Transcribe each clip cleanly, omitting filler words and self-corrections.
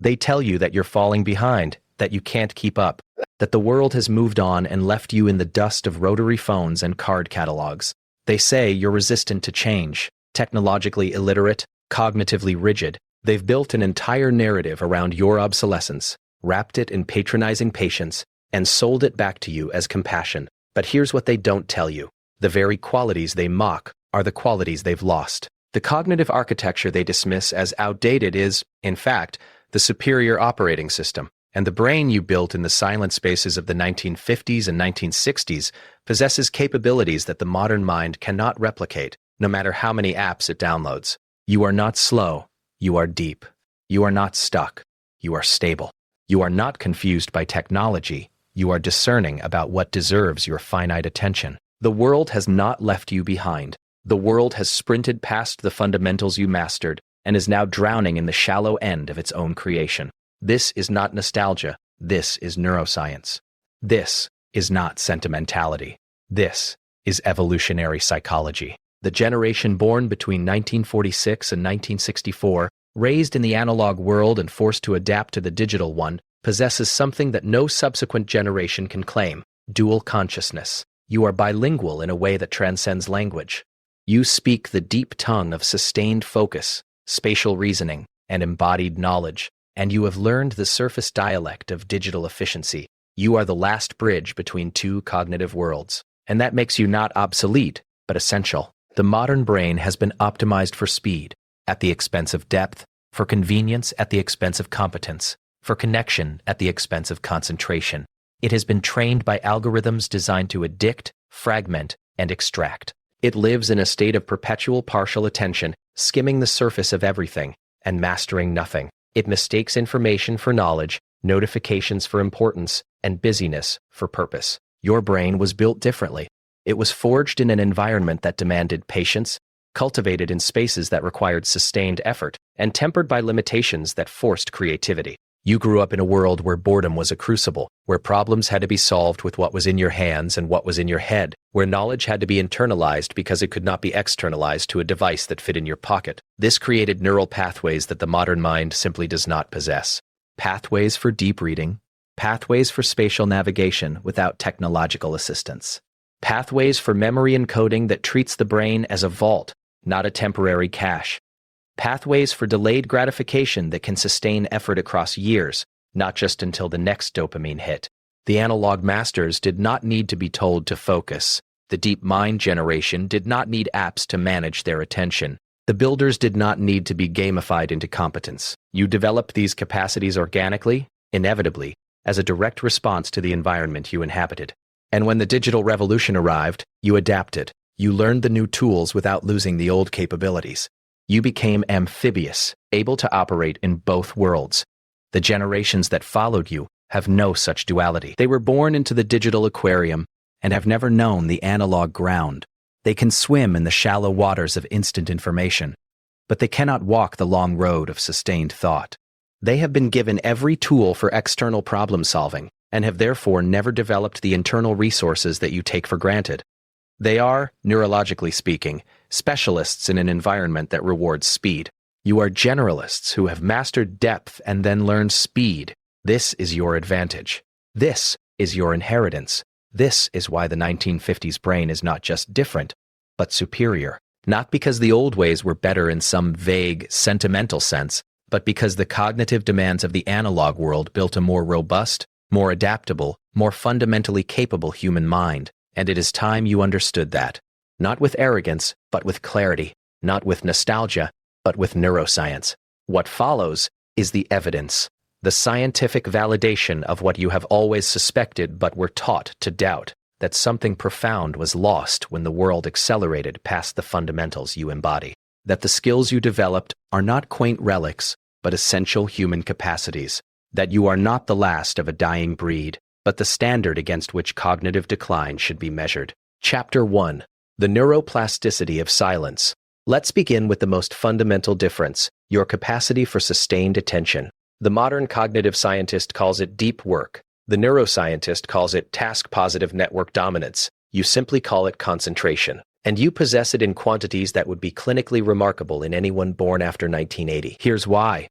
They tell you that you're falling behind, that you can't keep up, that the world has moved on and left you in the dust of rotary phones and card catalogs. They say you're resistant to change, technologically illiterate, cognitively rigid. They've built an entire narrative around your obsolescence, wrapped it in patronizing patience, and sold it back to you as compassion. But here's what they don't tell you. The very qualities they mock are the qualities they've lost. The cognitive architecture they dismiss as outdated is, in fact, the superior operating system. And the brain you built in the silent spaces of the 1950s and 1960s possesses capabilities that the modern mind cannot replicate, no matter how many apps it downloads. You are not slow. You are deep. You are not stuck. You are stable. You are not confused by technology. You are discerning about what deserves your finite attention. The world has not left you behind. The world has sprinted past the fundamentals you mastered and is now drowning in the shallow end of its own creation. This is not nostalgia. This is neuroscience. This is not sentimentality. This is evolutionary psychology. The generation born between 1946 and 1964, raised in the analog world and forced to adapt to the digital one, possesses something that no subsequent generation can claim: dual consciousness. You are bilingual in a way that transcends language. You speak the deep tongue of sustained focus, spatial reasoning, and embodied knowledge, and you have learned the surface dialect of digital efficiency. You are the last bridge between two cognitive worlds, and that makes you not obsolete, but essential. The modern brain has been optimized for speed, at the expense of depth, for convenience at the expense of competence, for connection at the expense of concentration. It has been trained by algorithms designed to addict, fragment, and extract. It lives in a state of perpetual partial attention, skimming the surface of everything and mastering nothing. It mistakes information for knowledge, notifications for importance, and busyness for purpose. Your brain was built differently. It was forged in an environment that demanded patience, cultivated in spaces that required sustained effort, and tempered by limitations that forced creativity. You grew up in a world where boredom was a crucible, where problems had to be solved with what was in your hands and what was in your head, where knowledge had to be internalized because it could not be externalized to a device that fit in your pocket. This created neural pathways that the modern mind simply does not possess. Pathways for deep reading, pathways for spatial navigation without technological assistance, pathways for memory encoding that treats the brain as a vault, not a temporary cache. Pathways for delayed gratification that can sustain effort across years, not just until the next dopamine hit. The analog masters did not need to be told to focus. The deep mind generation did not need apps to manage their attention. The builders did not need to be gamified into competence. You developed these capacities organically, inevitably, as a direct response to the environment you inhabited. And when the digital revolution arrived, you adapted. You learned the new tools without losing the old capabilities. You became amphibious, able to operate in both worlds. The generations that followed you have no such duality. They were born into the digital aquarium and have never known the analog ground. They can swim in the shallow waters of instant information, but they cannot walk the long road of sustained thought. They have been given every tool for external problem solving and have therefore never developed the internal resources that you take for granted. They are, neurologically speaking, specialists in an environment that rewards speed. You are generalists who have mastered depth and then learned speed. This is your advantage. This is your inheritance. This is why the 1950s brain is not just different, but superior. Not because the old ways were better in some vague, sentimental sense, but because the cognitive demands of the analog world built a more robust, more adaptable, more fundamentally capable human mind. And it is time you understood that. Not with arrogance, but with clarity. Not with nostalgia, but with neuroscience. What follows is the evidence, the scientific validation of what you have always suspected but were taught to doubt, that something profound was lost when the world accelerated past the fundamentals you embody. That the skills you developed are not quaint relics, but essential human capacities. That you are not the last of a dying breed, but the standard against which cognitive decline should be measured. Chapter 1. The Neuroplasticity of Silence. Let's begin with the most fundamental difference, your capacity for sustained attention. The modern cognitive scientist calls it deep work. The neuroscientist calls it task-positive network dominance. You simply call it concentration. And you possess it in quantities that would be clinically remarkable in anyone born after 1980. Here's why.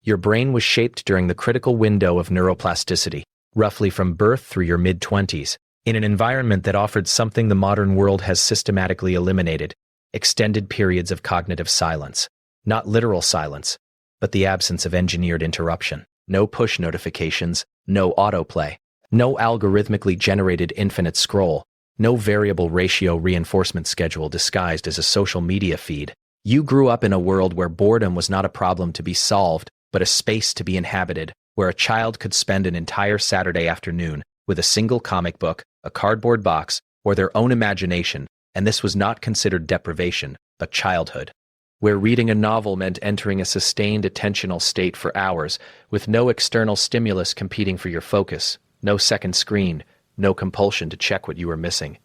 Your brain was shaped during the critical window of neuroplasticity, roughly from birth through your mid-20s, in an environment that offered something the modern world has systematically eliminated: extended periods of cognitive silence. Not literal silence, but the absence of engineered interruption. No push notifications, no autoplay, no algorithmically generated infinite scroll, no variable ratio reinforcement schedule disguised as a social media feed. You grew up in a world where boredom was not a problem to be solved, but a space to be inhabited, where a child could spend an entire Saturday afternoon with a single comic book, a cardboard box, or their own imagination, and this was not considered deprivation, but childhood. Where reading a novel meant entering a sustained attentional state for hours, with no external stimulus competing for your focus, no second screen, no compulsion to check what you were missing.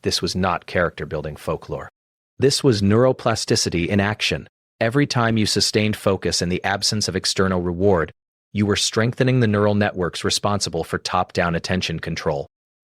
This was not character-building folklore. This was neuroplasticity in action. Every time you sustained focus in the absence of external reward, you were strengthening the neural networks responsible for top-down attention control.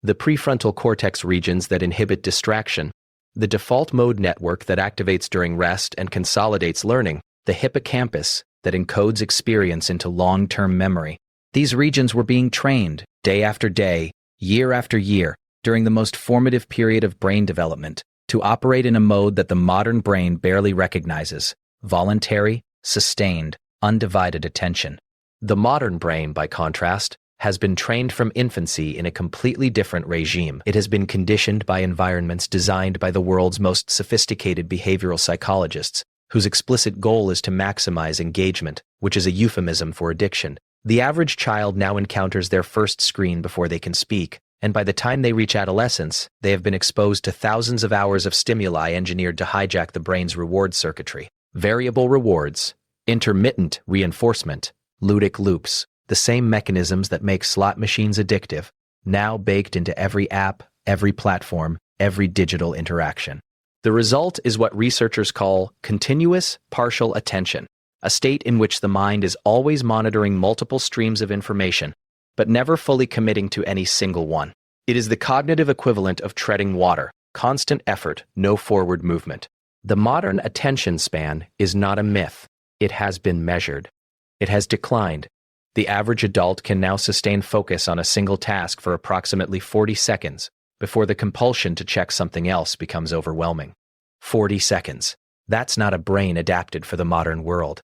The prefrontal cortex regions that inhibit distraction, the default mode network that activates during rest and consolidates learning, the hippocampus that encodes experience into long-term memory. These regions were being trained, day after day, year after year, during the most formative period of brain development, to operate in a mode that the modern brain barely recognizes: voluntary, sustained, undivided attention. The modern brain, by contrast, has been trained from infancy in a completely different regime. It has been conditioned by environments designed by the world's most sophisticated behavioral psychologists, whose explicit goal is to maximize engagement, which is a euphemism for addiction. The average child now encounters their first screen before they can speak, and by the time they reach adolescence, they have been exposed to thousands of hours of stimuli engineered to hijack the brain's reward circuitry. Variable rewards, intermittent reinforcement, ludic loops, the same mechanisms that make slot machines addictive, now baked into every app, every platform, every digital interaction. The result is what researchers call continuous partial attention, a state in which the mind is always monitoring multiple streams of information, but never fully committing to any single one. It is the cognitive equivalent of treading water: constant effort, no forward movement. The modern attention span is not a myth. It has been measured. It has declined. The average adult can now sustain focus on a single task for approximately 40 seconds before the compulsion to check something else becomes overwhelming. 40 seconds. That's not a brain adapted for the modern world.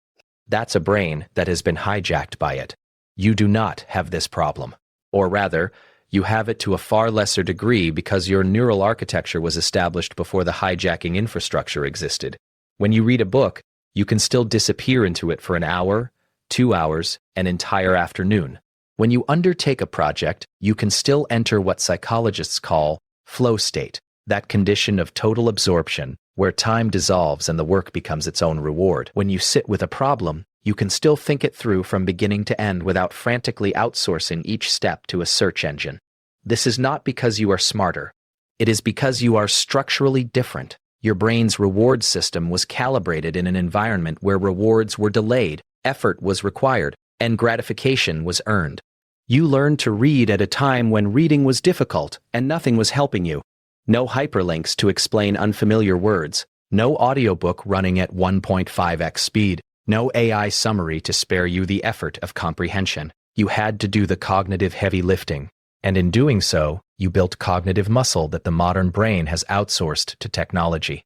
That's a brain that has been hijacked by it. You do not have this problem. Or rather, you have it to a far lesser degree because your neural architecture was established before the hijacking infrastructure existed. When you read a book, you can still disappear into it for an hour, 2 hours, an entire afternoon. When you undertake a project, you can still enter what psychologists call flow state, that condition of total absorption, where time dissolves and the work becomes its own reward. When you sit with a problem, you can still think it through from beginning to end without frantically outsourcing each step to a search engine. This is not because you are smarter. It is because you are structurally different. Your brain's reward system was calibrated in an environment where rewards were delayed, effort was required, and gratification was earned. You learned to read at a time when reading was difficult and nothing was helping you. No hyperlinks to explain unfamiliar words, no audiobook running at 1.5x speed, no AI summary to spare you the effort of comprehension. You had to do the cognitive heavy lifting, and in doing so, you built cognitive muscle that the modern brain has outsourced to technology.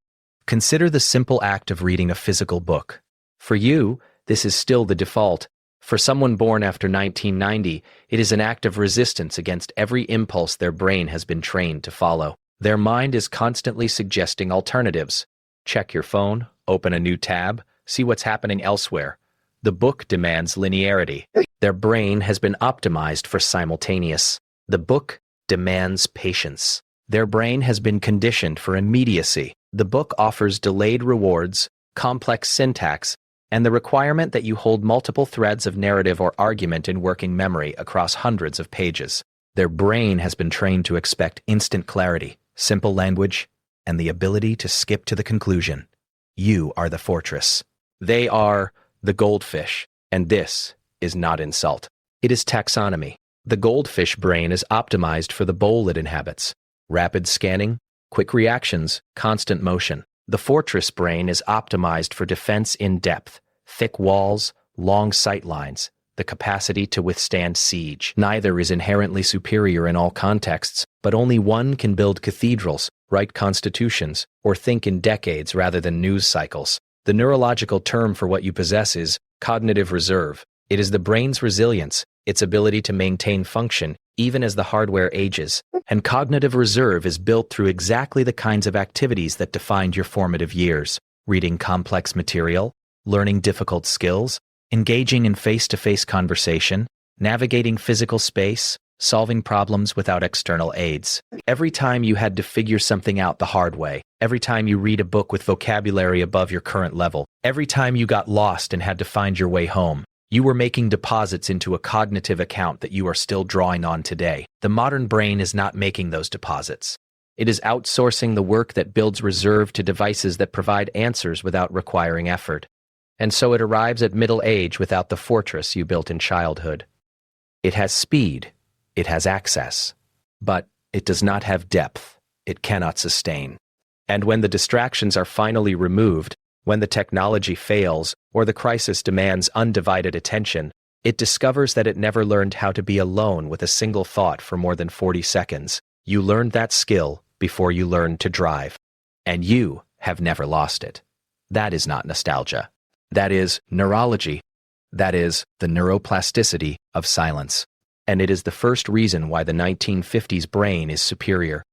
Consider the simple act of reading a physical book. For you, this is still the default. For someone born after 1990, it is an act of resistance against every impulse their brain has been trained to follow. Their mind is constantly suggesting alternatives. Check your phone, open a new tab, see what's happening elsewhere. The book demands linearity. Their brain has been optimized for simultaneous. The book demands patience. Their brain has been conditioned for immediacy. The book offers delayed rewards, complex syntax, and the requirement that you hold multiple threads of narrative or argument in working memory across hundreds of pages. Their brain has been trained to expect instant clarity, simple language, and the ability to skip to the conclusion. You are the fortress. They are the goldfish, and this is not insult. It is taxonomy. The goldfish brain is optimized for the bowl it inhabits. Rapid scanning, quick reactions, constant motion. The fortress brain is optimized for defense in depth, thick walls, long sight lines, the capacity to withstand siege. Neither is inherently superior in all contexts, but only one can build cathedrals, write constitutions, or think in decades rather than news cycles. The neurological term for what you possess is cognitive reserve. It is the brain's resilience, its ability to maintain function even as the hardware ages. And cognitive reserve is built through exactly the kinds of activities that defined your formative years: reading complex material, learning difficult skills, engaging in face-to-face conversation, navigating physical space, solving problems without external aids. Every time you had to figure something out the hard way, every time you read a book with vocabulary above your current level, every time you got lost and had to find your way home, you were making deposits into a cognitive account that you are still drawing on today. The modern brain is not making those deposits. It is outsourcing the work that builds reserve to devices that provide answers without requiring effort. And so it arrives at middle age without the fortress you built in childhood. It has speed, it has access, but it does not have depth. It cannot sustain. And when the distractions are finally removed, when the technology fails or the crisis demands undivided attention, it discovers that it never learned how to be alone with a single thought for more than 40 seconds. You learned that skill before you learned to drive. And you have never lost it. That is not nostalgia. That is neurology. That is the neuroplasticity of silence. And it is the first reason why the 1950s brain is superior.